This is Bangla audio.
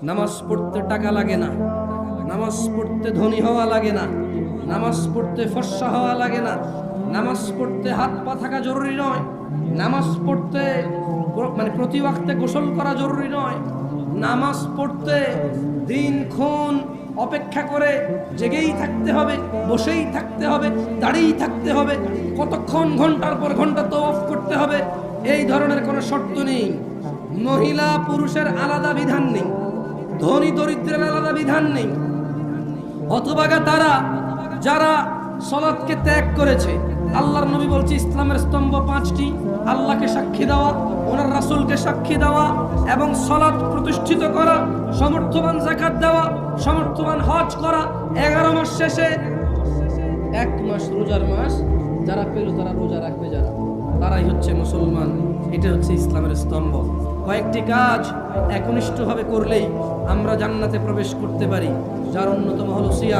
নামাজ পড়তে টাকা লাগে না, নামাজ পড়তে ধনী হওয়া লাগে না, নামাজ পড়তে ফর্সা হওয়া লাগে না, নামাজ পড়তে হাত পা থাকা জরুরি নয়, নামাজ পড়তে প্রতি ওয়াক্তে গোসল করা জরুরি নয়, নামাজ পড়তে দিনক্ষণ অপেক্ষা করে জেগেই থাকতে হবে, বসেই থাকতে হবে, দাঁড়িয়েই থাকতে হবে, কতক্ষণ ঘন্টার পর ঘন্টা তওয়াফ করতে হবে, এই ধরনের কোনো শর্ত নেই। মহিলা পুরুষের আলাদা বিধান নেই, ধনী দরিদ্রের আলাদা বিধান নেই। অথবা তারা যারা সালাতকে ত্যাগ করেছে, আল্লাহর নবী বলছে ইসলামের স্তম্ভ 5টি: আল্লাহকে সাক্ষী দেওয়া, ওনার রাসূলকে সাক্ষী দেওয়া এবং সালাত প্রতিষ্ঠিত করা, সমর্থবান যাকাত দেওয়া, সমর্থবান হজ করা, 11 মাস শেষে 1 মাস রোজার মাস যারা পেল তারা রোজা রাখবে, তারাই হচ্ছে মুসলমান। এটা হচ্ছে ইসলামের স্তম্ভ। কয়েকটি কাজ একনিষ্ঠভাবে করলেই আমরা জান্নাতে প্রবেশ করতে পারি, যার অন্যতম হলো সিয়াম।